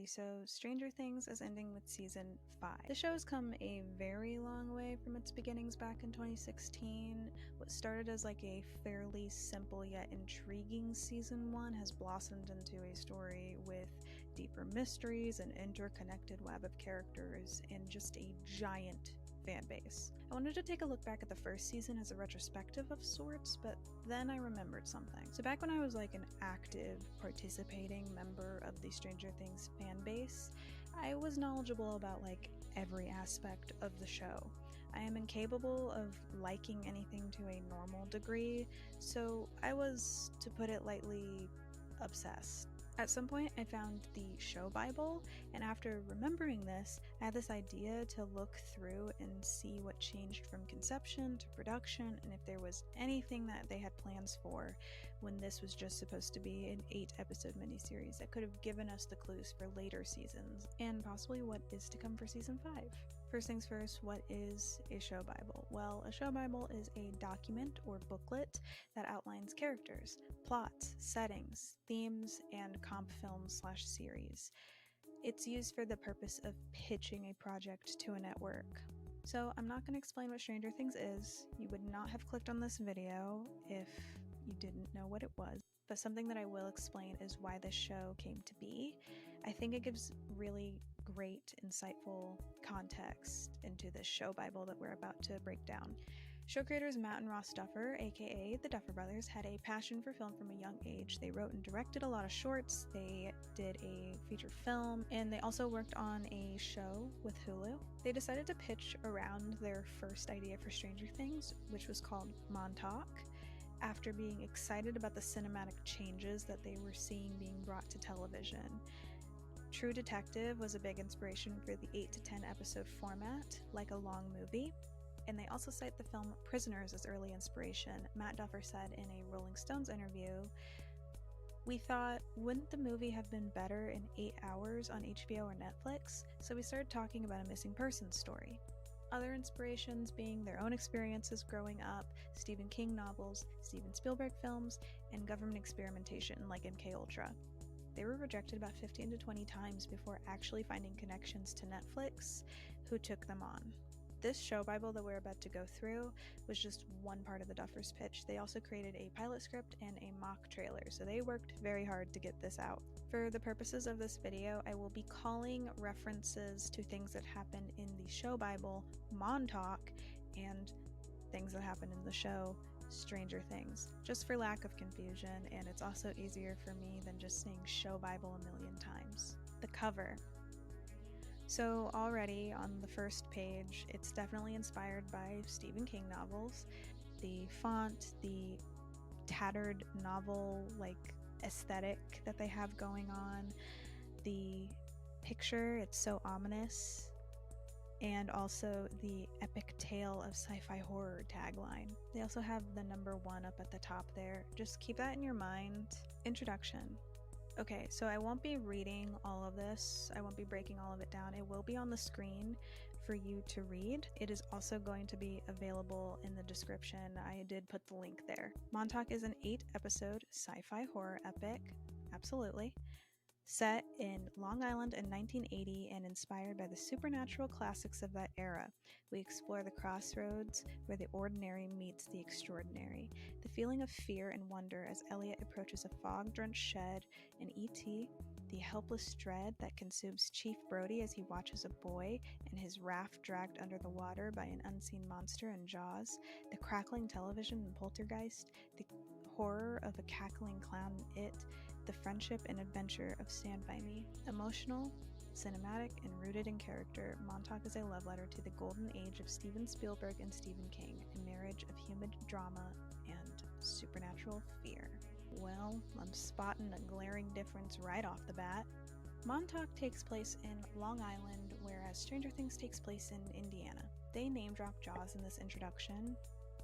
Alrighty, so Stranger Things is ending with season 5. The show has come a very long way from its beginnings back in 2016. What started as like a fairly simple yet intriguing season 1 has blossomed into a story with deeper mysteries, an interconnected web of characters, and just a giant fan base. I wanted to take a look back at the first season as a retrospective of sorts, but then I remembered something. So back when I was like an active, participating member of the Stranger Things fan base, I was knowledgeable about like every aspect of the show. I am incapable of liking anything to a normal degree, so I was, to put it lightly, obsessed. At some point, I found the show Bible, and after remembering this, I had this idea to look through and see what changed from conception to production, and if there was anything that they had plans for when this was just supposed to be an 8-episode miniseries that could have given us the clues for later seasons, and possibly what is to come for season 5. First things first, what is a show Bible? Well, a show Bible is a document or booklet that outlines characters, plots, settings, themes, and comp film/series. It's used for the purpose of pitching a project to a network. So I'm not going to explain what Stranger Things is. You would not have clicked on this video if you didn't know what it was. But something that I will explain is why this show came to be. I think it gives really great, insightful context into this show Bible that we're about to break down. Show creators Matt and Ross Duffer, aka the Duffer Brothers, had a passion for film from a young age. They wrote and directed a lot of shorts, they did a feature film, and they also worked on a show with Hulu. They decided to pitch around their first idea for Stranger Things, which was called Montauk, after being excited about the cinematic changes that they were seeing being brought to television. True Detective was a big inspiration for the 8 to 10 episode format, like a long movie. And they also cite the film Prisoners as early inspiration. Matt Duffer said in a Rolling Stones interview, "We thought, wouldn't the movie have been better in 8 hours on HBO or Netflix? So we started talking about a missing persons story." Other inspirations being their own experiences growing up, Stephen King novels, Steven Spielberg films, and government experimentation like MKUltra. They were rejected about 15 to 20 times before actually finding connections to Netflix, who took them on. This show Bible that we're about to go through was just one part of the Duffers' pitch. They also created a pilot script and a mock trailer, so they worked very hard to get this out. For the purposes of this video, I will be calling references to things that happen in the show Bible Montauk and things that happen in the show Stranger Things, just for lack of confusion, and it's also easier for me than just saying show Bible a million times. The cover. So already on the first page, it's definitely inspired by Stephen King novels. The font, the tattered novel-like aesthetic that they have going on, the picture, it's so ominous, and also the epic tale of sci-fi horror tagline. They also have the number 1 up at the top there. Just keep that in your mind. Introduction. Okay, so I won't be reading all of this. I won't be breaking all of it down. It will be on the screen for you to read. It is also going to be available in the description. I did put the link there. Montauk is an 8-episode sci-fi horror epic. Absolutely. Set in Long Island in 1980 and inspired by the supernatural classics of that era, we explore the crossroads where the ordinary meets the extraordinary. The feeling of fear and wonder as Elliot approaches a fog-drenched shed in E.T., the helpless dread that consumes Chief Brody as he watches a boy and his raft dragged under the water by an unseen monster in Jaws, the crackling television in Poltergeist, the horror of a cackling clown in It, the friendship and adventure of Stand By Me. Emotional, cinematic, and rooted in character, Montauk is a love letter to the golden age of Steven Spielberg and Stephen King, a marriage of human drama and supernatural fear. Well, I'm spotting a glaring difference right off the bat. Montauk takes place in Long Island, whereas Stranger Things takes place in Indiana. They name drop Jaws in this introduction,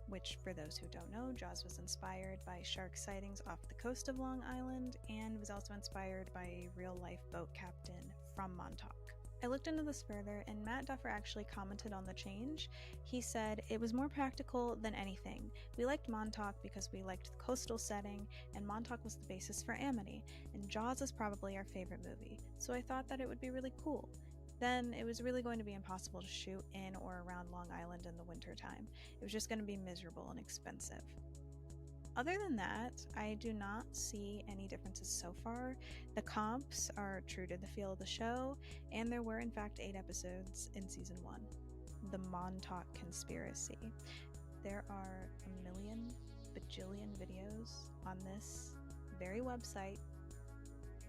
which, for those who don't know, Jaws was inspired by shark sightings off the coast of Long Island and was also inspired by a real-life boat captain from Montauk. I looked into this further, and Matt Duffer actually commented on the change. He said, "It was more practical than anything. We liked Montauk because we liked the coastal setting, and Montauk was the basis for Amity, and Jaws is probably our favorite movie, so I thought that it would be really cool. Then it was really going to be impossible to shoot in or around Long Island in the wintertime. It was just going to be miserable and expensive." Other than that, I do not see any differences so far. The comps are true to the feel of the show, and there were in fact 8 episodes in season 1. The Montauk Conspiracy. There are a million bajillion videos on this very website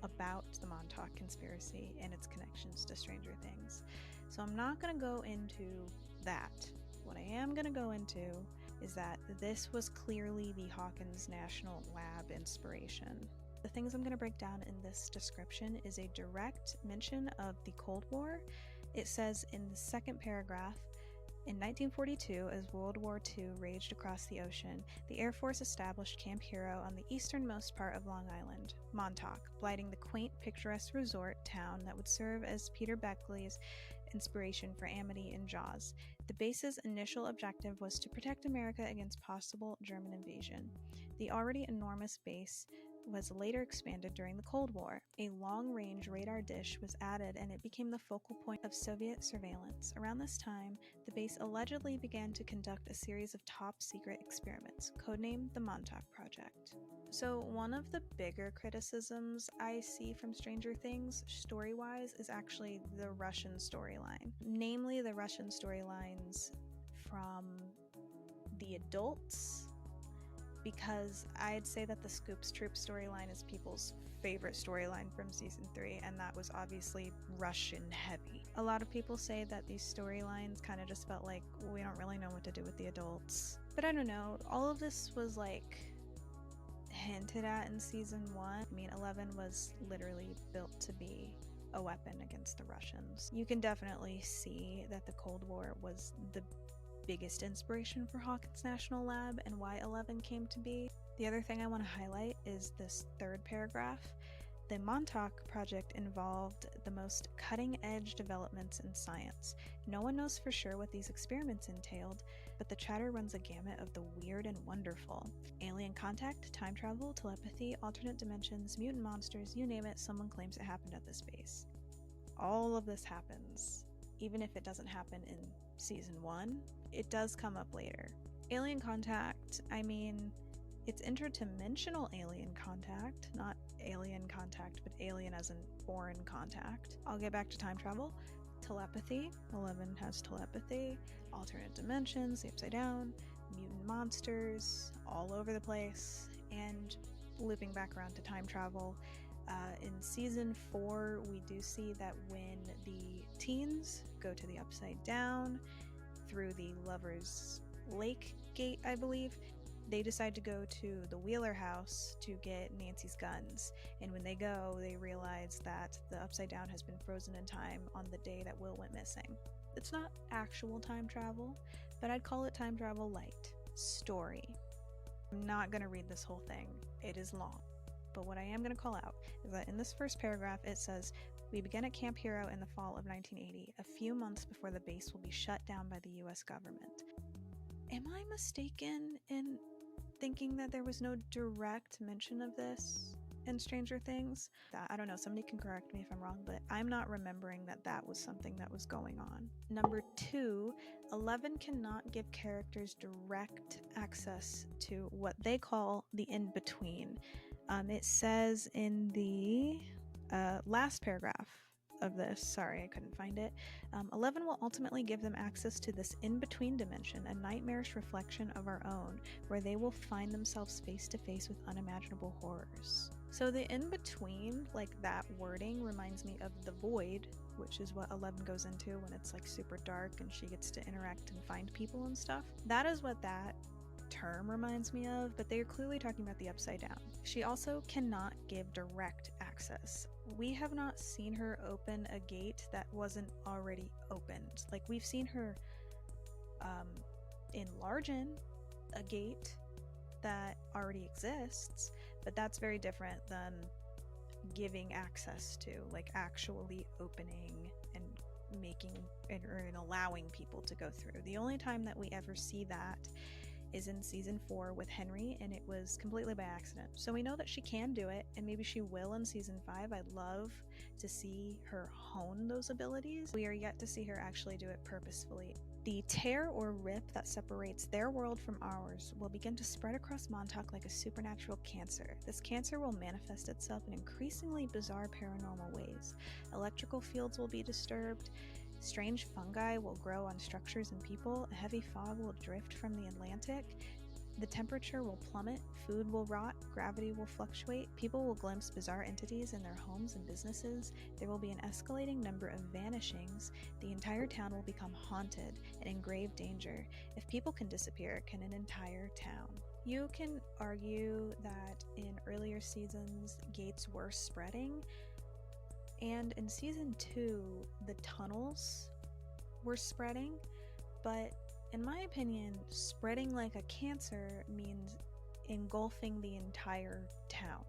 about the Montauk Conspiracy and its connections to Stranger Things. So I'm not going to go into that. What I am going to go into is that this was clearly the Hawkins National Lab inspiration. The things I'm going to break down in this description is a direct mention of the Cold War. It says in the second paragraph, "In 1942, as World War II raged across the ocean, the Air Force established Camp Hero on the easternmost part of Long Island, Montauk, blighting the quaint, picturesque resort town that would serve as Peter Beckley's inspiration for Amity and Jaws. The base's initial objective was to protect America against possible German invasion. The already enormous base was later expanded during the Cold War. A long-range radar dish was added and it became the focal point of Soviet surveillance. Around this time, the base allegedly began to conduct a series of top-secret experiments, codenamed the Montauk Project." So one of the bigger criticisms I see from Stranger Things, story-wise, is actually the Russian storyline. Namely, the Russian storylines from the adults, because I'd say that the Scoops Troop storyline is people's favorite storyline from season 3, and that was obviously Russian heavy. A lot of people say that these storylines kind of just felt like we don't really know what to do with the adults. But I don't know, all of this was like hinted at in season 1. I mean, 11 was literally built to be a weapon against the Russians. You can definitely see that the Cold War was the biggest inspiration for Hawkins National Lab and why 11 came to be. The other thing I want to highlight is this third paragraph. "The Montauk Project involved the most cutting-edge developments in science. No one knows for sure what these experiments entailed, but the chatter runs a gamut of the weird and wonderful. Alien contact, time travel, telepathy, alternate dimensions, mutant monsters, you name it, someone claims it happened at this base." All of this happens. Even if it doesn't happen in season 1, it does come up later. Alien contact, I mean, it's interdimensional alien contact, not alien contact, but alien as in foreign contact. I'll get back to time travel. Telepathy, 11 has telepathy, alternate dimensions, the upside down, mutant monsters, all over the place, and looping back around to time travel. In season 4, we do see that when the teens go to the upside down through the Lover's Lake gate, I believe, they decide to go to the Wheeler house to get Nancy's guns. And when they go, they realize that the upside down has been frozen in time on the day that Will went missing. It's not actual time travel, but I'd call it time travel light. Story. I'm not going to read this whole thing. It is long. But what I am going to call out is that in this first paragraph it says, "We began at Camp Hero in the fall of 1980, a few months before the base will be shut down by the US government." Am I mistaken in thinking that there was no direct mention of this in Stranger Things? I don't know, somebody can correct me if I'm wrong, but I'm not remembering that that was something that was going on. Number 2, 11 cannot give characters direct access to what they call the in-between. It says in the last paragraph of this, sorry, I couldn't find it, 11 will ultimately give them access to this in-between dimension, a nightmarish reflection of our own, where they will find themselves face to face with unimaginable horrors. So the in-between, like that wording, reminds me of the void, which is what 11 goes into when it's like super dark and she gets to interact and find people and stuff. That is what that term reminds me of, but they are clearly talking about the upside down. She also cannot give direct access. We have not seen her open a gate that wasn't already opened. Like, we've seen her enlarge a gate that already exists, but that's very different than giving access to, like actually opening and making or in allowing people to go through. The only time that we ever see that is in season 4 with Henry, and it was completely by accident. So we know that she can do it, and maybe she will in season 5. I'd love to see her hone those abilities. We are yet to see her actually do it purposefully. The tear or rip that separates their world from ours will begin to spread across Montauk like a supernatural cancer. This cancer will manifest itself in increasingly bizarre paranormal ways. Electrical fields will be disturbed, strange fungi will grow on structures and people, a heavy fog will drift from the Atlantic, the temperature will plummet, food will rot, gravity will fluctuate, people will glimpse bizarre entities in their homes and businesses, there will be an escalating number of vanishings, the entire town will become haunted and in grave danger. If people can disappear, can an entire town? You can argue that in earlier seasons, gates were spreading, and in season 2, the tunnels were spreading, but in my opinion, spreading like a cancer means engulfing the entire town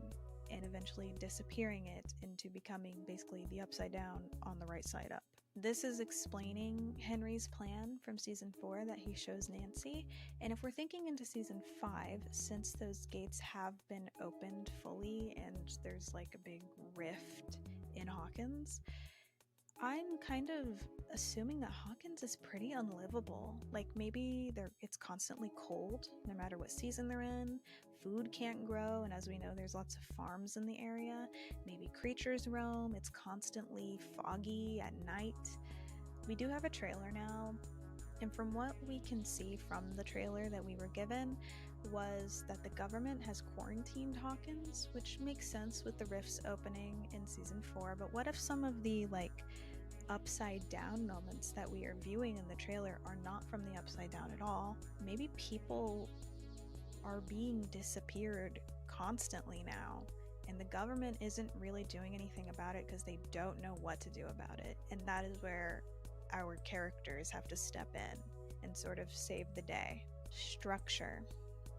and eventually disappearing it into becoming basically the upside down on the right side up. This is explaining Henry's plan from season 4 that he shows Nancy, and if we're thinking into season 5, since those gates have been opened fully and there's like a big rift in Hawkins, I'm kind of assuming that Hawkins is pretty unlivable. Like maybe it's constantly cold no matter what season they're in, food can't grow, and as we know there's lots of farms in the area, maybe creatures roam, it's constantly foggy at night. We do have a trailer now, and from what we can see from the trailer that we were given was that the government has quarantined Hawkins, which makes sense with the rifts opening in season 4, but what if some of the upside down moments that we are viewing in the trailer are not from the upside down at all? Maybe people are being disappeared constantly now, and the government isn't really doing anything about it because they don't know what to do about it, and that is where our characters have to step in and sort of save the day. Structure.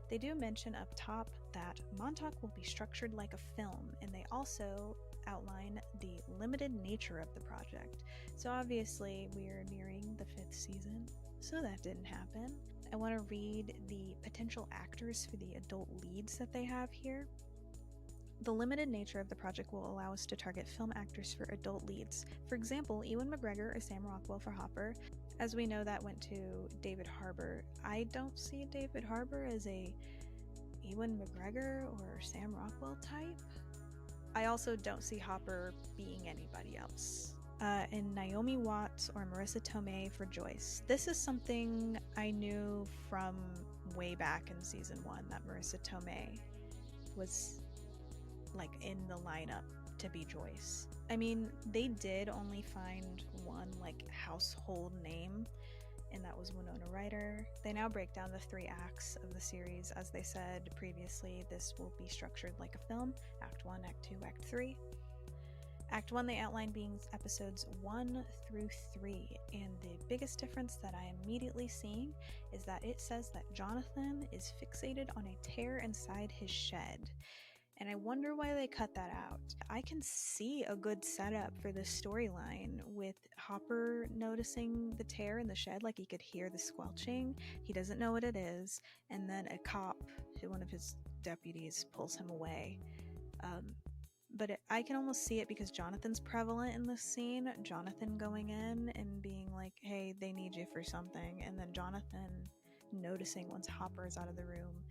They do mention up top that Montauk will be structured like a film, and they also outline the limited nature of the project. So obviously we are nearing the 5th season, so that didn't happen. I want to read the potential actors for the adult leads that they have here. The limited nature of the project will allow us to target film actors for adult leads. For example, Ewan McGregor or Sam Rockwell for Hopper. As we know, that went to David Harbour. I don't see David Harbour as a Ewan McGregor or Sam Rockwell type. I also don't see Hopper being anybody else. And Naomi Watts or Marissa Tomei for Joyce. This is something I knew from way back in season 1 that Marissa Tomei was in the lineup to be Joyce. I mean, they did only find one household name, and that was Winona Ryder. They now break down the 3 acts of the series. As they said previously, this will be structured like a film: Act 1, Act 2, Act 3. Act 1 they outline being episodes 1 through 3, and the biggest difference that I am immediately seeing is that it says that Jonathan is fixated on a tear inside his shed. And I wonder why they cut that out. I can see a good setup for this storyline with Hopper noticing the tear in the shed, he could hear the squelching. He doesn't know what it is, and then a cop, one of his deputies, pulls him away. I can almost see it because Jonathan's prevalent in this scene. Jonathan going in and being like, hey, they need you for something, and then Jonathan noticing once Hopper is out of the room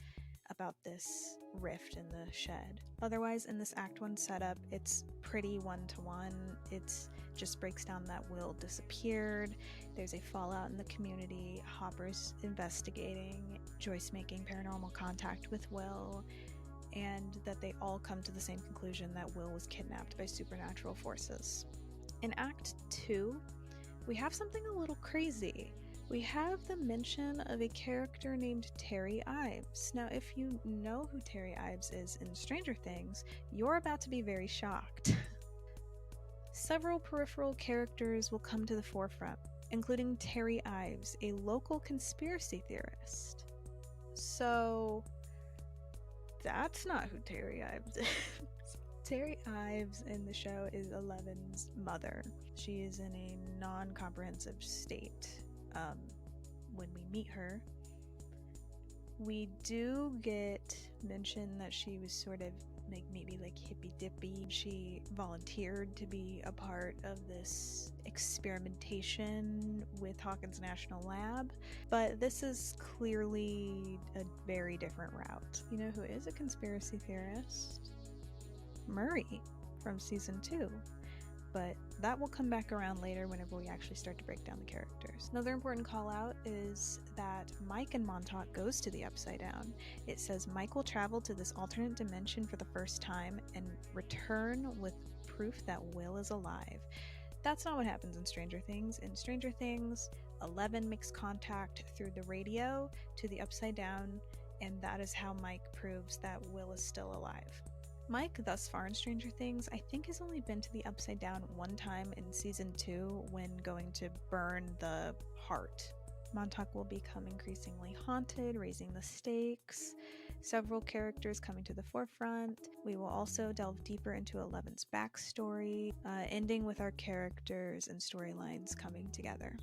about this rift in the shed. Otherwise, in this Act 1 setup, it's pretty one-to-one. It just breaks down that Will disappeared, there's a fallout in the community, Hopper's investigating, Joyce making paranormal contact with Will, and that they all come to the same conclusion that Will was kidnapped by supernatural forces. In Act 2, we have something a little crazy. We have the mention of a character named Terry Ives. Now, if you know who Terry Ives is in Stranger Things, you're about to be very shocked. Several peripheral characters will come to the forefront, including Terry Ives, a local conspiracy theorist. So, that's not who Terry Ives is. Terry Ives in the show is Eleven's mother. She is in a non-comprehensive state when we meet her. We do get mentioned that she was sort of like maybe like hippy dippy. She volunteered to be a part of this experimentation with Hawkins National Lab, but this is clearly a very different route. You know who is a conspiracy theorist? Murray from season 2. But that will come back around later whenever we actually start to break down the characters. Another important call out is that Mike in Montauk goes to the Upside Down. It says Mike will travel to this alternate dimension for the first time and return with proof that Will is alive. That's not what happens in Stranger Things. In Stranger Things, 11 makes contact through the radio to the Upside Down, and that is how Mike proves that Will is still alive. Mike, thus far in Stranger Things, I think has only been to the Upside Down one time in season 2 when going to burn the heart. Montauk will become increasingly haunted, raising the stakes, several characters coming to the forefront. We will also delve deeper into Eleven's backstory, ending with our characters and storylines coming together.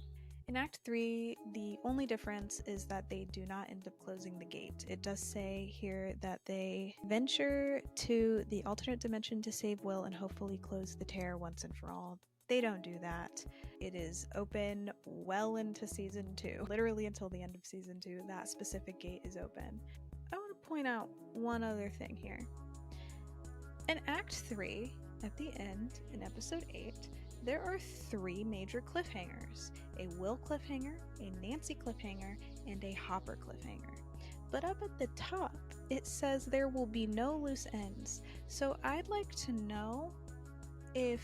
In Act 3, the only difference is that they do not end up closing the gate. It does say here that they venture to the alternate dimension to save Will and hopefully close the tear once and for all. They don't do that. It is open well into season 2. Literally until the end of season 2, that specific gate is open. I want to point out one other thing here. In Act 3, at the end, in episode 8, there are 3 major cliffhangers: a Will cliffhanger, a Nancy cliffhanger, and a Hopper cliffhanger. But up at the top, it says there will be no loose ends. So I'd like to know if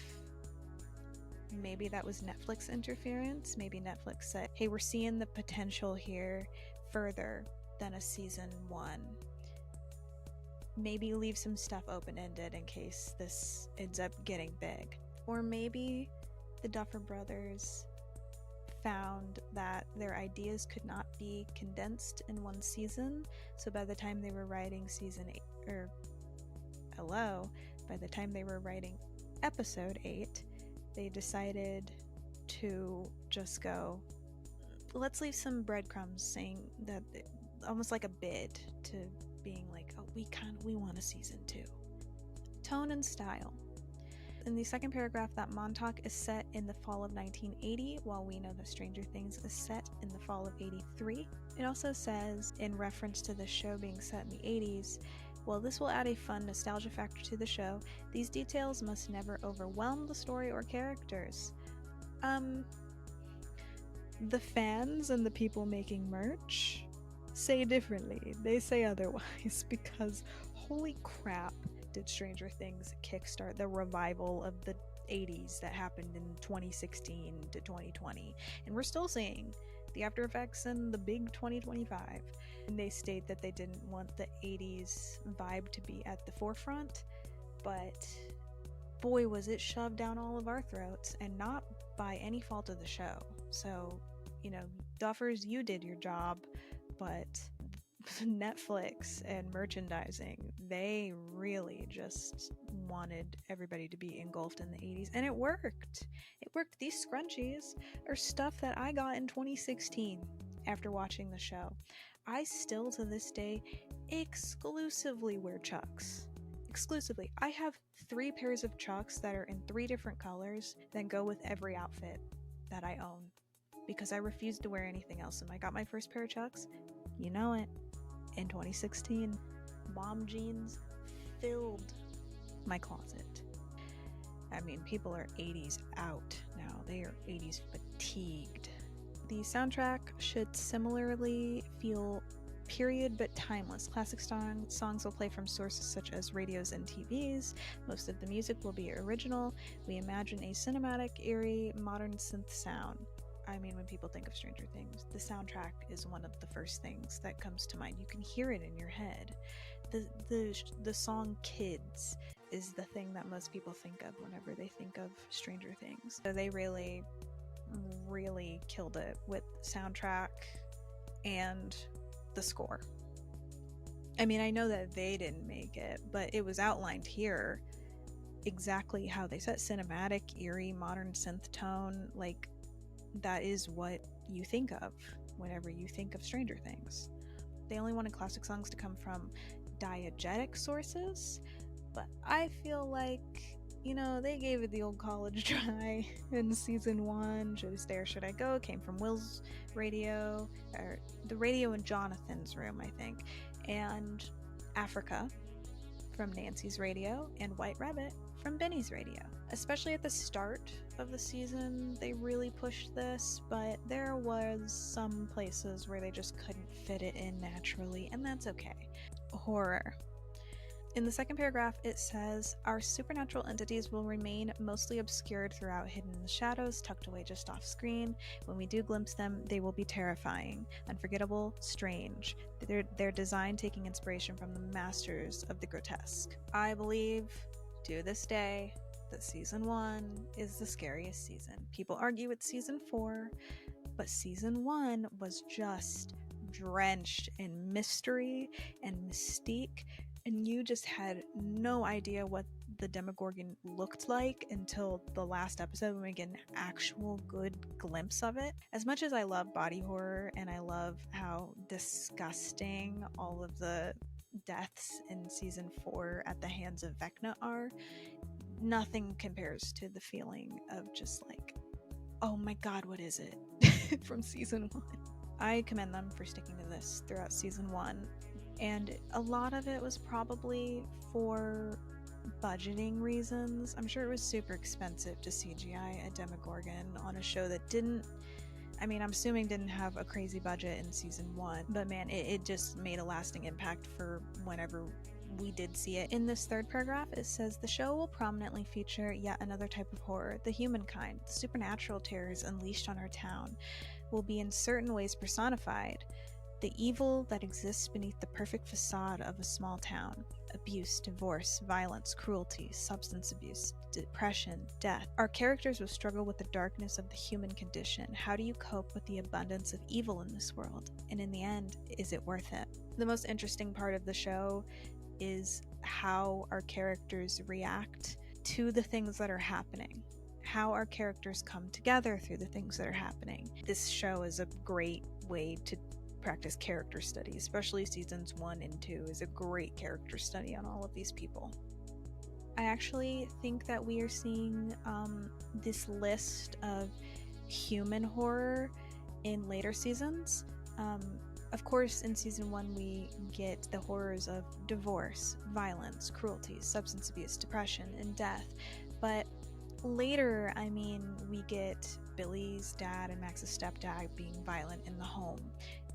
maybe that was Netflix interference. Maybe Netflix said, hey, we're seeing the potential here further than a season 1. Maybe leave some stuff open-ended in case this ends up getting big. Or maybe the Duffer Brothers found that their ideas could not be condensed in one season, so by the time they were writing by the time they were writing episode 8, they decided to just go, let's leave some breadcrumbs, saying that, almost like a bid to being like, oh, we want a season 2. Tone and style. In the second paragraph, that Montauk is set in the fall of 1980, while we know that Stranger Things is set in the fall of 83. It also says, in reference to the show being set in the 80s, while this will add a fun nostalgia factor to the show, these details must never overwhelm the story or characters. The fans and the people making merch say differently. They say otherwise, because holy crap, did Stranger Things kickstart the revival of the 80s that happened in 2016 to 2020. And we're still seeing the after effects in the big 2025. And they state that they didn't want the 80s vibe to be at the forefront, but boy, was it shoved down all of our throats, and not by any fault of the show. So, Duffers, you did your job, but Netflix and merchandising, they really just wanted everybody to be engulfed in the 80s, and it worked. These scrunchies are stuff that I got in 2016 after watching the show. I still to this day exclusively wear Chucks. Exclusively. I have 3 pairs of Chucks that are in 3 different colors that go with every outfit that I own, because I refuse to wear anything else. And I got my first pair of Chucks, you know it, in 2016. Mom jeans filled my closet. I mean, people are 80s out now. They are 80s fatigued. The soundtrack should similarly feel period but timeless. Classic songs will play from sources such as radios and TVs. Most of the music will be original. We imagine a cinematic, eerie, modern synth sound. I mean, when people think of Stranger Things, the soundtrack is one of the first things that comes to mind. You can hear it in your head. The song Kids is the thing that most people think of whenever they think of Stranger Things. So they really, really killed it with soundtrack and the score. I mean, I know that they didn't make it, but it was outlined here exactly how they said, cinematic, eerie, modern synth tone. Like, that is what you think of whenever you think of Stranger Things. They only wanted classic songs to come from diegetic sources, but I feel like, they gave it the old college try in season 1. Should I Stay or Should I Go came from Will's radio, or the radio in Jonathan's room, I think, and Africa from Nancy's radio, and White Rabbit from Benny's radio. Especially at the start of the season, they really pushed this, but there was some places where they just couldn't fit it in naturally, and that's okay. Horror. In the second paragraph, it says, our supernatural entities will remain mostly obscured throughout, hidden in the shadows, tucked away just off screen. When we do glimpse them, they will be terrifying, unforgettable, strange. Their design taking inspiration from the masters of the grotesque. I believe, to this day, that season 1 is the scariest season. People argue it's season 4, but season 1 was just drenched in mystery and mystique, and you just had no idea what the Demogorgon looked like until the last episode when we get an actual good glimpse of it. As much as I love body horror and I love how disgusting all of the deaths in season 4 at the hands of Vecna are, nothing compares to the feeling of just like, oh my god, what is it? From season 1. I commend them for sticking to this throughout season 1. And a lot of it was probably for budgeting reasons. I'm sure it was super expensive to CGI a Demogorgon on a show that didn't have a crazy budget in season 1. But man, it just made a lasting impact for whenever we did see it. In this third paragraph, it says, the show will prominently feature yet another type of horror, the humankind. The supernatural terrors unleashed on our town will be in certain ways personified. The evil that exists beneath the perfect facade of a small town. Abuse, divorce, violence, cruelty, substance abuse, depression, death. Our characters will struggle with the darkness of the human condition. How do you cope with the abundance of evil in this world? And in the end, is it worth it? The most interesting part of the show is how our characters react to the things that are happening. How our characters come together through the things that are happening. This show is a great way to practice character study, especially seasons 1 and 2 is a great character study on all of these people. I actually think that we are seeing this list of human horror in later seasons. Of course, in season 1 we get the horrors of divorce, violence, cruelty, substance abuse, depression, and death, but later, we get Billy's dad and Max's stepdad being violent in the home,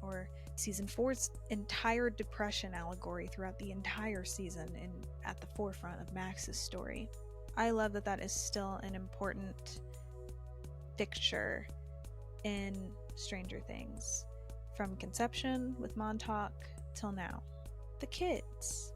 or season 4's entire depression allegory throughout the entire season and at the forefront of Max's story. I love that that is still an important picture in Stranger Things, from conception with Montauk till now. The kids.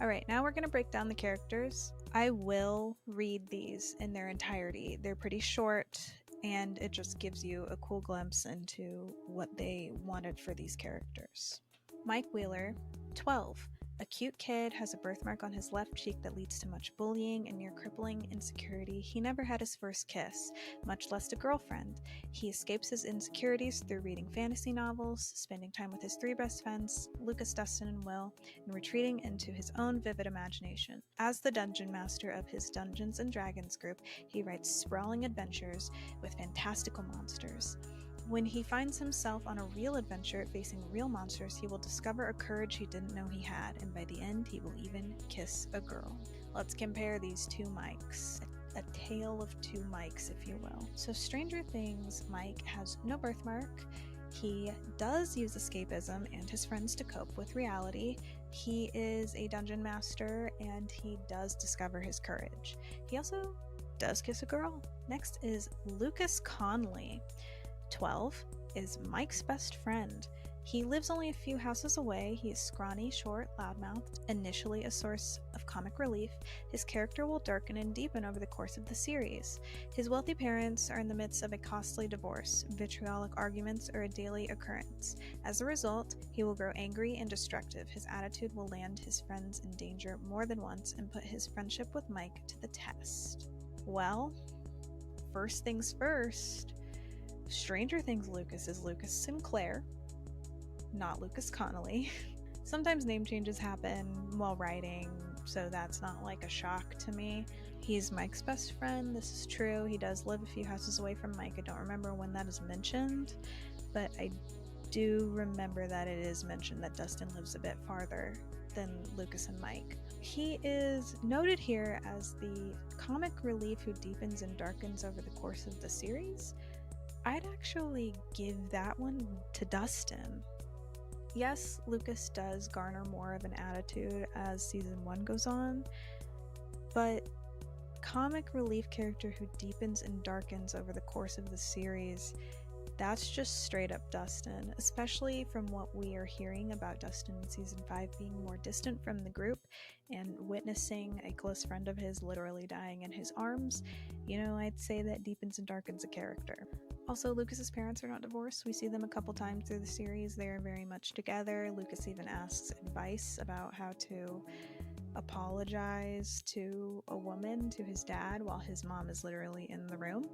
Alright, now we're going to break down the characters. I will read these in their entirety. They're pretty short, and it just gives you a cool glimpse into what they wanted for these characters. Mike Wheeler, 12. A cute kid, has a birthmark on his left cheek that leads to much bullying and near crippling insecurity. He never had his first kiss, much less a girlfriend. He escapes his insecurities through reading fantasy novels, spending time with his 3 best friends, Lucas, Dustin, and Will, and retreating into his own vivid imagination. As the dungeon master of his Dungeons & Dragons group, he writes sprawling adventures with fantastical monsters. When he finds himself on a real adventure facing real monsters, he will discover a courage he didn't know he had, and by the end, he will even kiss a girl. Let's compare these 2 Mikes. A tale of 2 Mikes, if you will. So Stranger Things, Mike has no birthmark. He does use escapism and his friends to cope with reality. He is a dungeon master, and he does discover his courage. He also does kiss a girl. Next is Lucas Conley. 12 is Mike's best friend. He lives only a few houses away. He is scrawny, short, loudmouthed, initially a source of comic relief. His character will darken and deepen over the course of the series. His wealthy parents are in the midst of a costly divorce. Vitriolic arguments are a daily occurrence. As a result, he will grow angry and destructive. His attitude will land his friends in danger more than once and put his friendship with Mike to the test. Well, first things first, Stranger Things Lucas is Lucas Sinclair, not Lucas Connolly. Sometimes name changes happen while writing, so that's not like a shock to me. He's Mike's best friend, this is true. He does live a few houses away from Mike. I don't remember when that is mentioned, but I do remember that it is mentioned that Dustin lives a bit farther than Lucas and Mike. He is noted here as the comic relief who deepens and darkens over the course of the series. I'd actually give that one to Dustin. Yes, Lucas does garner more of an attitude as season 1 goes on, but comic relief character who deepens and darkens over the course of the series, that's just straight up Dustin, especially from what we are hearing about Dustin in season 5 being more distant from the group and witnessing a close friend of his literally dying in his arms. I'd say that deepens and darkens a character. Also, Lucas's parents are not divorced. We see them a couple times through the series. They are very much together. Lucas even asks advice about how to apologize to a woman, to his dad, while his mom is literally in the room.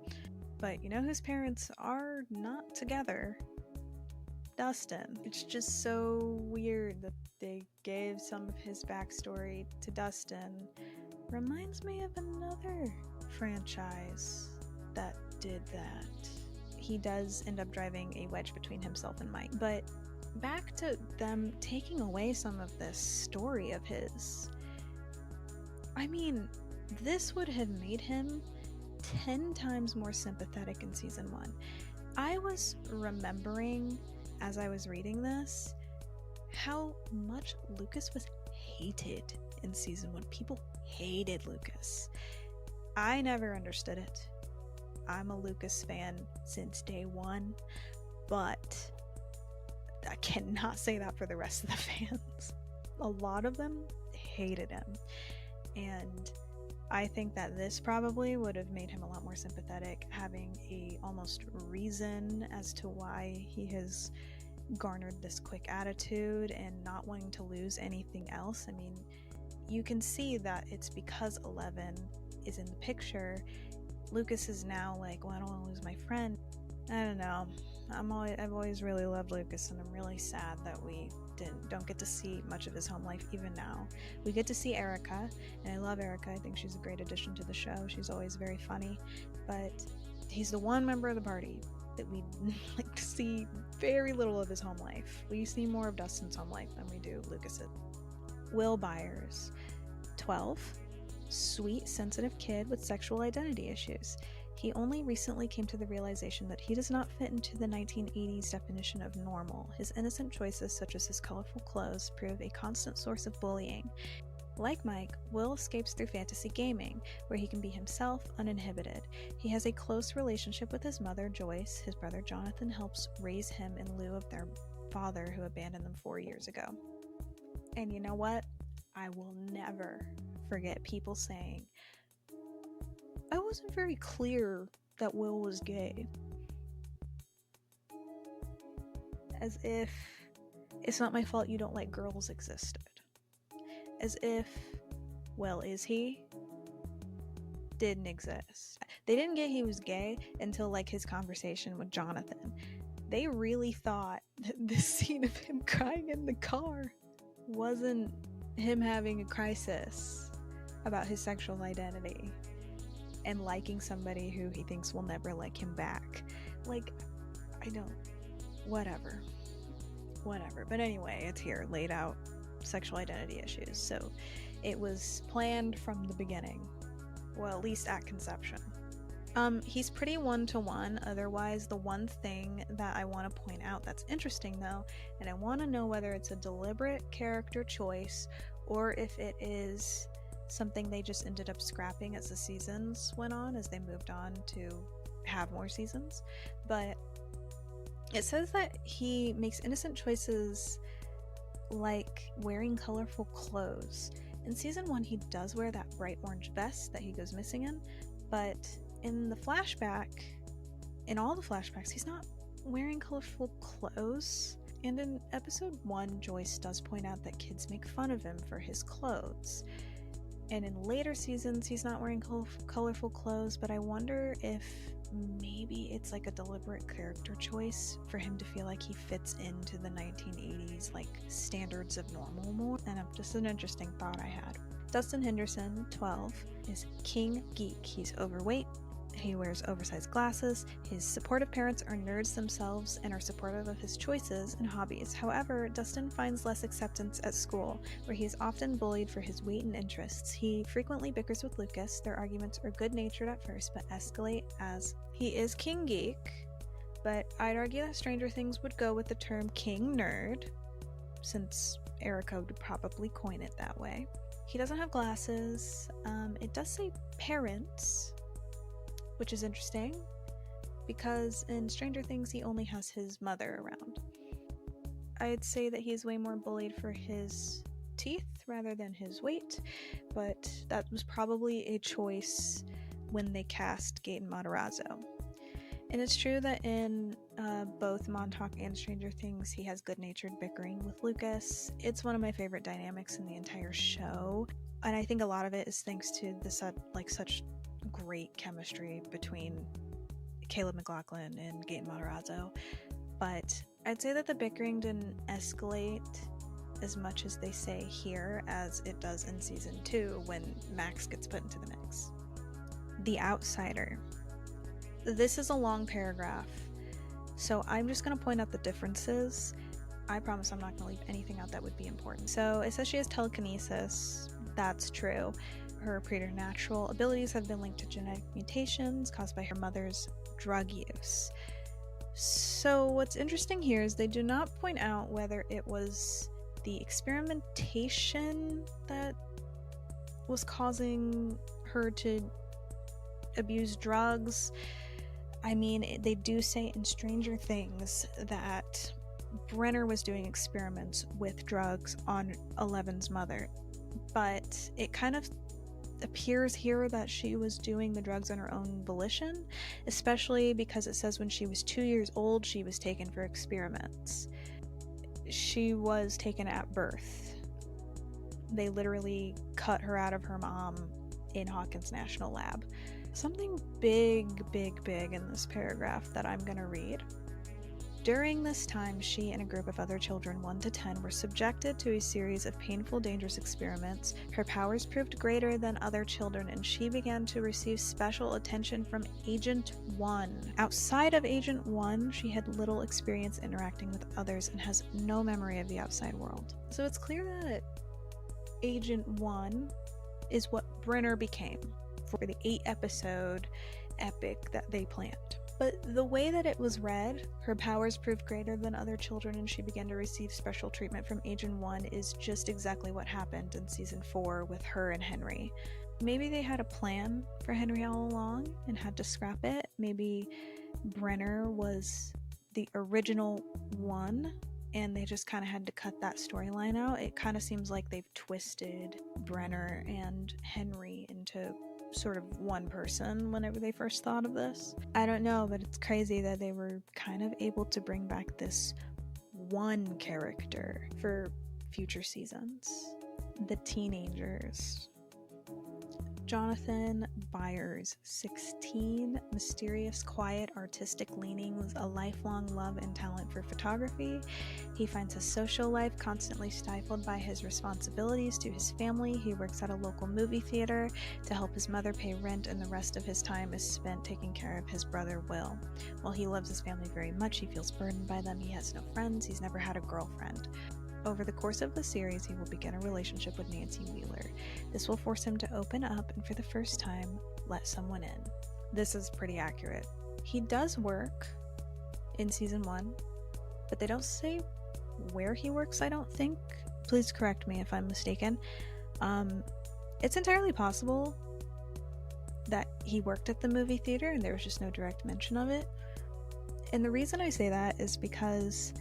But whose parents are not together? Dustin. It's just so weird that they gave some of his backstory to Dustin. Reminds me of another franchise that did that. He does end up driving a wedge between himself and Mike. But back to them taking away some of this story of his. I mean, this would have made him 10 times more sympathetic in season 1. I was remembering as I was reading this how much Lucas was hated in season 1. People hated Lucas. I never understood it. I'm a Lucas fan since day 1, but I cannot say that for the rest of the fans. A lot of them hated him, and I think that this probably would have made him a lot more sympathetic, having a almost reason as to why he has garnered this quick attitude and not wanting to lose anything else. I mean, you can see that it's because 11 is in the picture. Lucas is now like, well, I don't want to lose my friend. I don't know. I've always really loved Lucas, and I'm really sad that we don't get to see much of his home life even now. We get to see Erica, and I love Erica. I think she's a great addition to the show. She's always very funny, but he's the one member of the party that we like to see very little of his home life. We see more of Dustin's home life than we do Lucas's. Will Byers, 12. Sweet, sensitive kid with sexual identity issues. He only recently came to the realization that he does not fit into the 1980s definition of normal. His innocent choices, such as his colorful clothes, prove a constant source of bullying. Like Mike, Will escapes through fantasy gaming, where he can be himself uninhibited. He has a close relationship with his mother, Joyce. His brother Jonathan helps raise him in lieu of their father, who abandoned them 4 years ago. And you know what? I will never forget people saying, I wasn't very clear that Will was gay. As if it's not my fault you don't like girls existed. As if, well, is he? Didn't exist. They didn't get he was gay until like his conversation with Jonathan. They really thought that this scene of him crying in the car wasn't him having a crisis about his sexual identity and liking somebody who he thinks will never like him back. Like, I don't, whatever. But anyway, it's here, laid out, sexual identity issues. So it was planned from the beginning. Well, at least at conception. He's pretty one-to-one. Otherwise, the one thing that I want to point out that's interesting though, and I want to know whether it's a deliberate character choice or if it is something they just ended up scrapping as the seasons went on, as they moved on to have more seasons. But It says that he makes innocent choices like wearing colorful clothes. In season 1, he does wear that bright orange vest that he goes missing in, but in all the flashbacks, he's not wearing colorful clothes. And in episode 1, Joyce does point out that kids make fun of him for his clothes. And in later seasons, he's not wearing colorful clothes, but I wonder if maybe it's like a deliberate character choice for him to feel like he fits into the 1980s like standards of normal more. And just an interesting thought I had. Dustin Henderson, 12, is King Geek. He's overweight. He wears oversized glasses. His supportive parents are nerds themselves and are supportive of his choices and hobbies. However, Dustin finds less acceptance at school, where he is often bullied for his weight and interests. He frequently bickers with Lucas. Their arguments are good-natured at first, but escalate as he is King Geek, but I'd argue that Stranger Things would go with the term King Nerd, since Erica would probably coin it that way. He doesn't have glasses. It does say parents, which is interesting, because in Stranger Things he only has his mother around. I'd say that he's way more bullied for his teeth rather than his weight, but that was probably a choice when they cast Gaten Matarazzo. And it's true that in both Montauk and Stranger Things, he has good-natured bickering with Lucas. It's one of my favorite dynamics in the entire show, and I think a lot of it is thanks to the such great chemistry between Caleb McLaughlin and Gaten Matarazzo. But I'd say that the bickering didn't escalate as much as they say here as it does in season 2 when Max gets put into the mix. The Outsider. This is a long paragraph, so I'm just going to point out the differences. I promise I'm not going to leave anything out that would be important. So it says she has telekinesis. That's true. Her preternatural abilities have been linked to genetic mutations caused by her mother's drug use. So what's interesting here is they do not point out whether it was the experimentation that was causing her to abuse drugs. I mean, they do say in Stranger Things that Brenner was doing experiments with drugs on Eleven's mother, but it kind of appears here that she was doing the drugs on her own volition, especially because it says when she was 2 years old, she was taken for experiments. She was taken at birth. They literally cut her out of her mom in Hawkins National Lab. Something big in this paragraph that I'm going to read. During this time, she and a group of other children 1 to 10 were subjected to a series of painful, dangerous experiments. Her powers proved greater than other children, and she began to receive special attention from Agent 1. Outside of Agent 1, she had little experience interacting with others and has no memory of the outside world. So it's clear that Agent 1 is what Brenner became for the 8-episode epic that they planned. But the way that it was read, her powers proved greater than other children and she began to receive special treatment from Agent 1, is just exactly what happened in season 4 with her and Henry. Maybe they had a plan for Henry all along and had to scrap it. Maybe Brenner was the original one and they just kind of had to cut that storyline out. It kind of seems like they've twisted Brenner and Henry into sort of one person whenever they first thought of this. I don't know, but it's crazy that they were kind of able to bring back this one character for future seasons. The teenagers. Jonathan Byers, 16, mysterious, quiet, artistic leanings, a lifelong love and talent for photography. He finds his social life constantly stifled by his responsibilities to his family. He works at a local movie theater to help his mother pay rent, and the rest of his time is spent taking care of his brother Will. While he loves his family very much, he feels burdened by them. He has no friends. He's never had a girlfriend. Over the course of the series, he will begin a relationship with Nancy Wheeler. This will force him to open up and for the first time, let someone in. This is pretty accurate. He does work in season 1, but they don't say where he works, I don't think. Please correct me if I'm mistaken. It's entirely possible that he worked at the movie theater and there was just no direct mention of it. And the reason I say that is because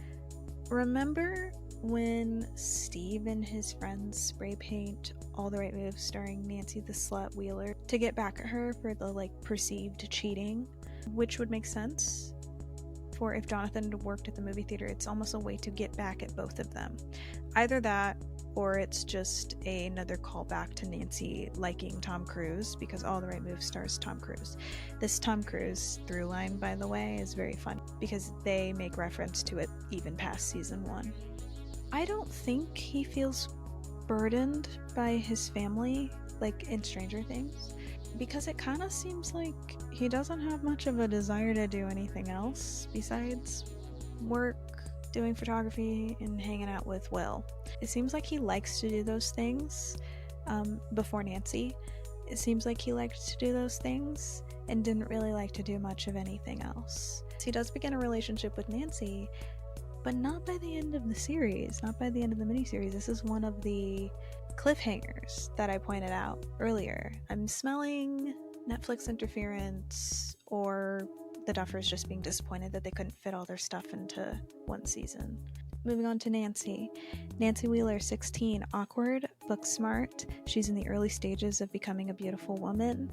remember when Steve and his friends spray paint All the Right Moves starring Nancy the Slut Wheeler to get back at her for the perceived cheating, which would make sense for if Jonathan had worked at the movie theater. It's almost a way to get back at both of them. Either that, or it's just another callback to Nancy liking Tom Cruise, because All the Right Moves stars Tom Cruise. This Tom Cruise through line, by the way, is very fun because they make reference to it even past season 1. I don't think he feels burdened by his family like in Stranger Things, because it kind of seems like he doesn't have much of a desire to do anything else besides work, doing photography, and hanging out with Will. It seems like he likes to do those things before Nancy. It seems like he liked to do those things and didn't really like to do much of anything else. He does begin a relationship with Nancy, but not by the end of the series, not by the end of the miniseries. This is one of the cliffhangers that I pointed out earlier. I'm smelling Netflix interference, or the Duffers just being disappointed that they couldn't fit all their stuff into one season. Moving on to Nancy. Nancy Wheeler, 16, awkward, book smart. She's in the early stages of becoming a beautiful woman.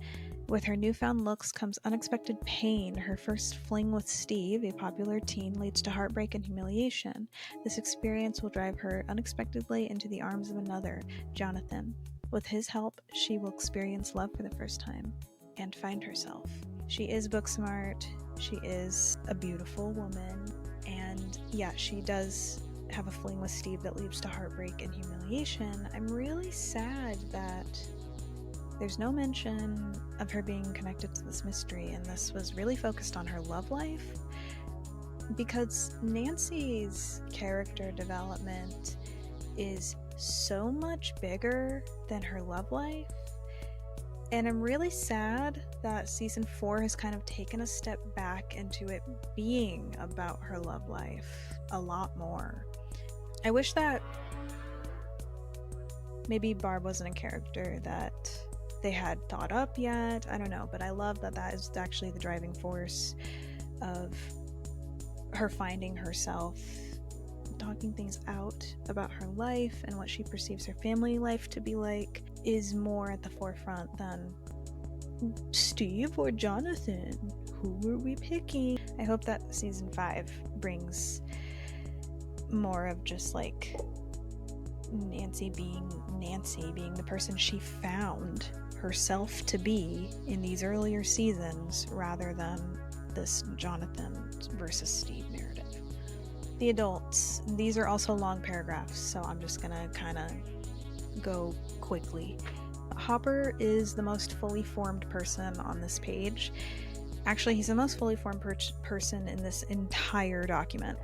With her newfound looks comes unexpected pain. Her first fling with Steve, a popular teen, leads to heartbreak and humiliation. This experience will drive her unexpectedly into the arms of another, Jonathan. With his help, she will experience love for the first time and find herself. She is book smart. She is a beautiful woman. And yeah, she does have a fling with Steve that leads to heartbreak and humiliation. I'm really sad that there's no mention of her being connected to this mystery, and this was really focused on her love life, because Nancy's character development is so much bigger than her love life. And I'm really sad that season 4 has kind of taken a step back into it being about her love life a lot more. I wish that maybe Barb wasn't a character that they had thought up yet. I don't know, but I love that that is actually the driving force of her finding herself, talking things out about her life and what she perceives her family life to be like is more at the forefront than Steve or Jonathan. Who were we picking? I hope that season 5 brings more of just Nancy being the person she found herself to be in these earlier seasons, rather than this Jonathan versus Steve narrative. The adults, these are also long paragraphs, so I'm just gonna kind of go quickly. Hopper is the most fully formed person on this page. Actually, he's the most fully formed person in this entire document.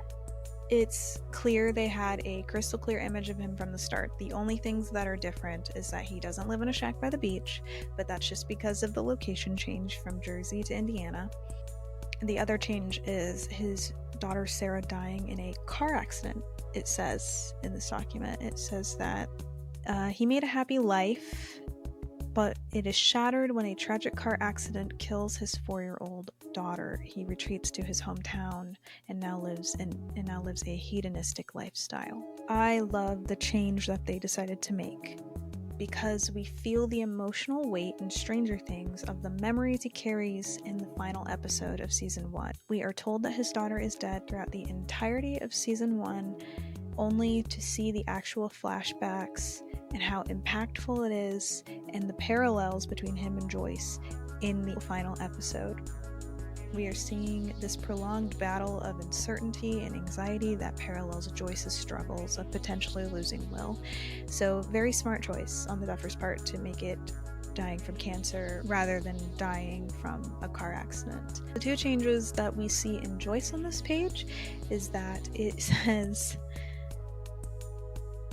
It's clear they had a crystal clear image of him from the start. The only things that are different is that he doesn't live in a shack by the beach, but that's just because of the location change from Jersey to Indiana. The other change is his daughter Sarah dying in a car accident. It says in this document, it says that he made a happy life, but it is shattered when a tragic car accident kills his 4-year-old daughter. He retreats to his hometown and now lives a hedonistic lifestyle. I love the change that they decided to make, because we feel the emotional weight in Stranger Things of the memories he carries in the final episode of season 1. We are told that his daughter is dead throughout the entirety of season 1, only to see the actual flashbacks and how impactful it is, and the parallels between him and Joyce in the final episode. We are seeing this prolonged battle of uncertainty and anxiety that parallels Joyce's struggles of potentially losing Will. So, very smart choice on the Duffers' part to make it dying from cancer rather than dying from a car accident. The two changes that we see in Joyce on this page is that it says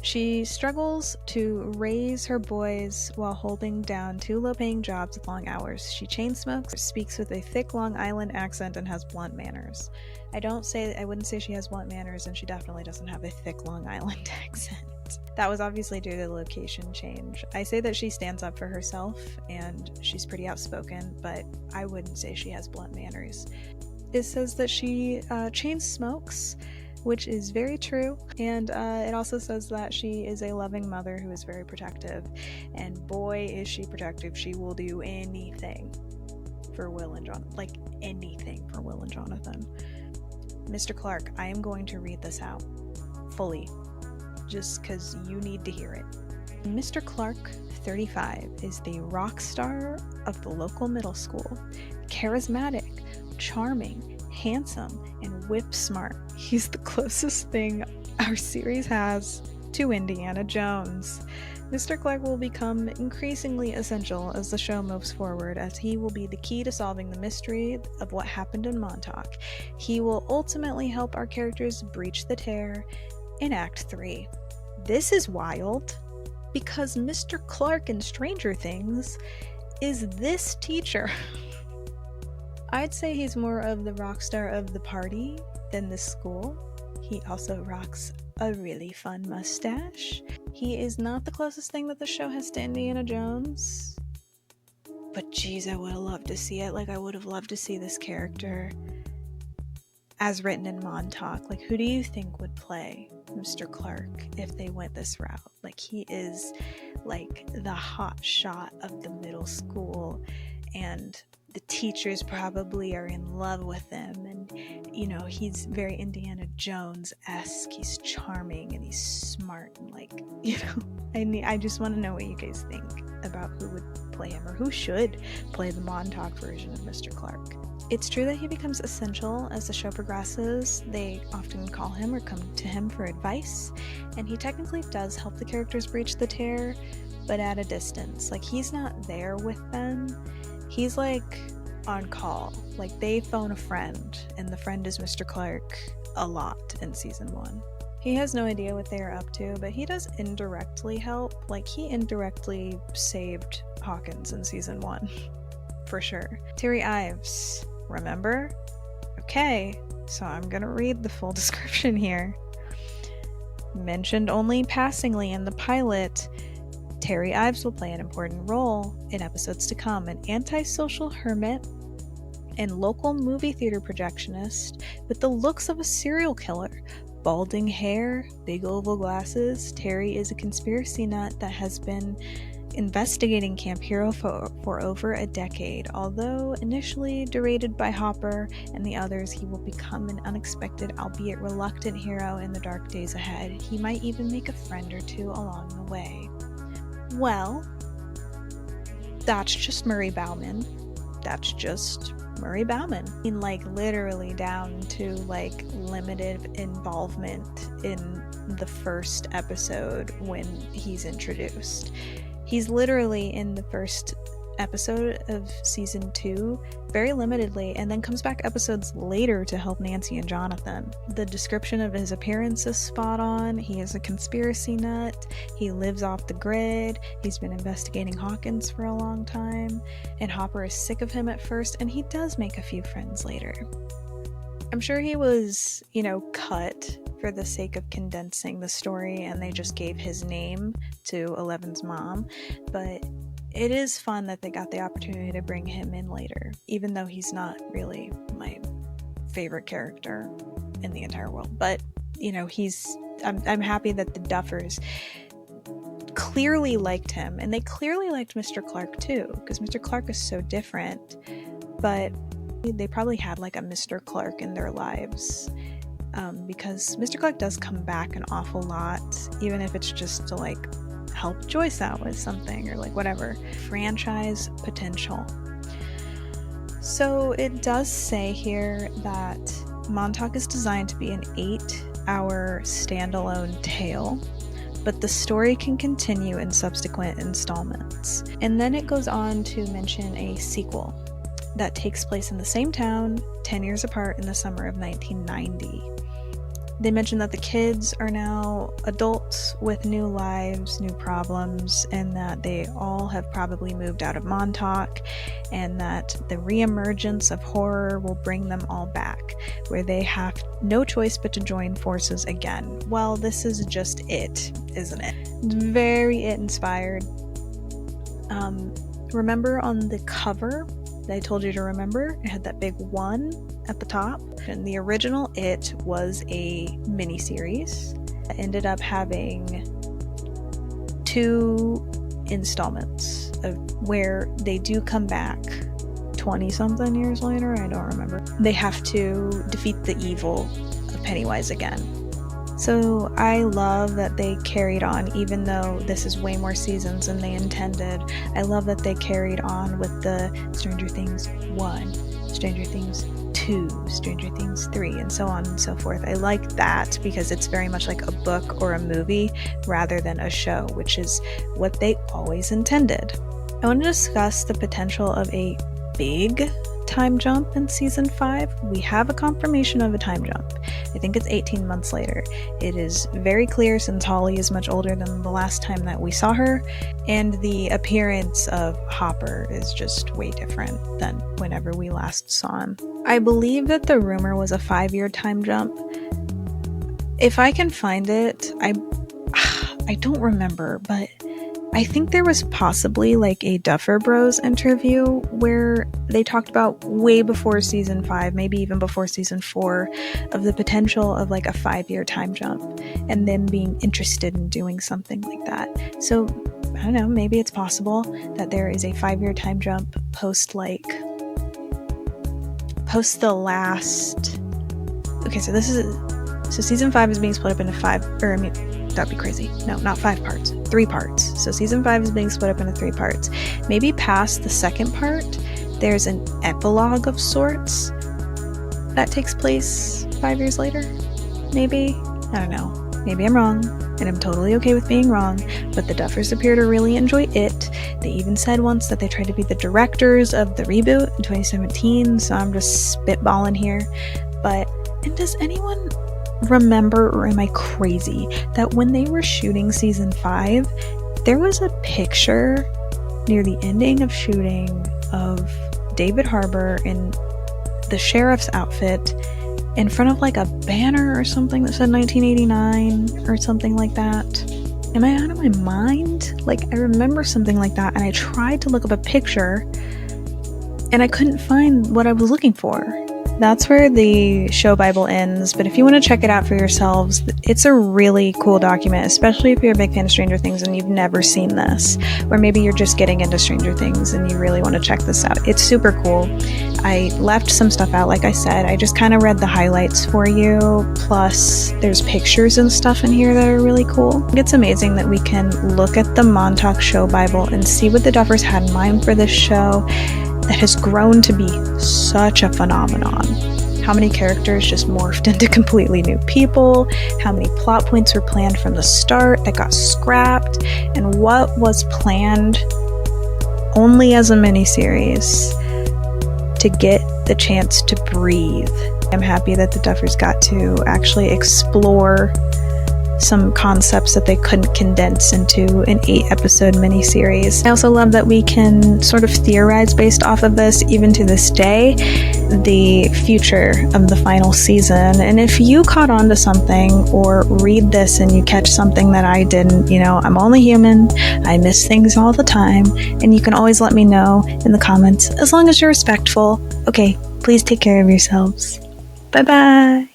she struggles to raise her boys while holding down 2 low-paying jobs with long hours. She chain smokes, speaks with a thick Long Island accent, and has blunt manners. I wouldn't say she has blunt manners, and she definitely doesn't have a thick Long Island accent. That was obviously due to the location change. I say that she stands up for herself, and she's pretty outspoken, but I wouldn't say she has blunt manners. It says that she chain smokes, which is very true, and it also says that she is a loving mother who is very protective, and boy is she protective. She will do anything for Will and Jonathan, like anything for Will and Jonathan. Mr. Clark, I am going to read this out fully, just because you need to hear it. Mr. Clark, 35, is the rock star of the local middle school. Charismatic, charming, handsome, and whip smart. He's the closest thing our series has to Indiana Jones. Mr. Clark will become increasingly essential as the show moves forward, as he will be the key to solving the mystery of what happened in Montauk. He will ultimately help our characters breach the tear in Act 3. This is wild, because Mr. Clark in Stranger Things is this teacher. I'd say he's more of the rock star of the party than the school. He also rocks a really fun mustache. He is not the closest thing that the show has to Indiana Jones, but geez, I would have loved to see it. Like, I would have loved to see this character as written in Montauk. Like, who do you think would play Mr. Clark if they went this route? Like, he is like the hot shot of the middle school, and the teachers probably are in love with him, and you know, he's very Indiana Jones-esque. He's charming and he's smart, and like, you know, I just want to know what you guys think about who would play him, or who should play the Montauk version of Mr. Clark. It's true that he becomes essential as the show progresses. They often call him or come to him for advice, and he technically does help the characters breach the tear, but at a distance. Like, he's not there with them. He's like on call. Like, they phone a friend, and the friend is Mr. Clark a lot in season 1. He has no idea what they are up to, but he does indirectly help. Like, he indirectly saved Hawkins in season 1. For sure. Terry Ives, remember? Okay, so I'm gonna read the full description here. Mentioned only passingly in the pilot, Terry Ives will play an important role in episodes to come. An antisocial hermit and local movie theater projectionist with the looks of a serial killer. Balding hair, big oval glasses, Terry is a conspiracy nut that has been investigating Camp Hero for over a decade. Although initially derided by Hopper and the others, he will become an unexpected, albeit reluctant hero in the dark days ahead. He might even make a friend or two along the way. Well, that's just Murray Bauman. That's just Murray Bauman. I mean, like, literally down to like limited involvement in the first episode when he's introduced. He's literally in the first episode of season 2 very limitedly, and then comes back episodes later to help Nancy and Jonathan. The description of his appearance is spot on. He is a conspiracy nut. He lives off the grid. He's been investigating Hawkins for a long time, and Hopper is sick of him at first, and he does make a few friends later. I'm sure he was, cut for the sake of condensing the story, and they just gave his name to Eleven's mom, but it is fun that they got the opportunity to bring him in later, even though he's not really my favorite character in the entire world. But, I'm happy that the Duffers clearly liked him, and they clearly liked Mr. Clark too, because Mr. Clark is so different, but they probably had like a Mr. Clark in their lives, because Mr. Clark does come back an awful lot, even if it's just to like help Joyce out with something or like whatever. Franchise potential. So it does say here that Montauk is designed to be an 8-hour standalone tale, but the story can continue in subsequent installments. And then it goes on to mention a sequel that takes place in the same town 10 years apart in the summer of 1990. They mention that the kids are now adults with new lives, new problems, and that they all have probably moved out of Montauk, and that the reemergence of horror will bring them all back, where they have no choice but to join forces again. Well, this is just it, isn't it? Very It inspired. Remember on the cover that I told you to remember? It had that big 1. at the top. And the original It was a miniseries that ended up having 2 installments of where they do come back 20-something years later, I don't remember. They have to defeat the evil of Pennywise again. So I love that they carried on, even though this is way more seasons than they intended. I love that they carried on with the Stranger Things 1, Stranger Things 2, Stranger Things 3, and so on and so forth. I like that because it's very much like a book or a movie rather than a show, which is what they always intended. I want to discuss the potential of a big time jump in season 5. We have a confirmation of a time jump. I think it's 18 months later. It is very clear since Holly is much older than the last time that we saw her, and the appearance of Hopper is just way different than whenever we last saw him. I believe that the rumor was a 5-year time jump. If I can find it, I don't remember, but I think there was possibly like a Duffer Bros interview where they talked about way before season 5, maybe even before season 4, of the potential of like a 5-year time jump and them being interested in doing something like that. So I don't know, maybe it's possible that there is a 5-year time jump post the last. Okay, so season 5 is being split up into 5, or I mean, that'd be crazy. No, not 5 parts, 3 parts. So season 5 is being split up into 3 parts. Maybe past the second part, there's an epilogue of sorts that takes place 5 years later. Maybe. I don't know. Maybe I'm wrong, and I'm totally okay with being wrong, but the Duffers appear to really enjoy it. They even said once that they tried to be the directors of the reboot in 2017, so I'm just spitballing here. And does anyone remember, or am I crazy, that when they were shooting season 5, there was a picture near the ending of shooting of David Harbour in the sheriff's outfit in front of like a banner or something that said 1989 or something like that? Am I out of my mind? Like, I remember something like that, and I tried to look up a picture and I couldn't find what I was looking for. That's where the show Bible ends, but if you want to check it out for yourselves, it's a really cool document, especially if you're a big fan of Stranger Things and you've never seen this, or maybe you're just getting into Stranger Things and you really want to check this out. It's super cool. I left some stuff out, like I said. I just kind of read the highlights for you, plus there's pictures and stuff in here that are really cool. It's amazing that we can look at the Montauk show Bible and see what the Duffers had in mind for this show that has grown to be such a phenomenon. How many characters just morphed into completely new people, how many plot points were planned from the start that got scrapped, and what was planned only as a miniseries to get the chance to breathe. I'm happy that the Duffers got to actually explore some concepts that they couldn't condense into an 8-episode miniseries. I also love that we can sort of theorize based off of this, even to this day, the future of the final season. And if you caught on to something or read this and you catch something that I didn't, I'm only human, I miss things all the time, and you can always let me know in the comments, as long as you're respectful. Okay, please take care of yourselves. Bye-bye!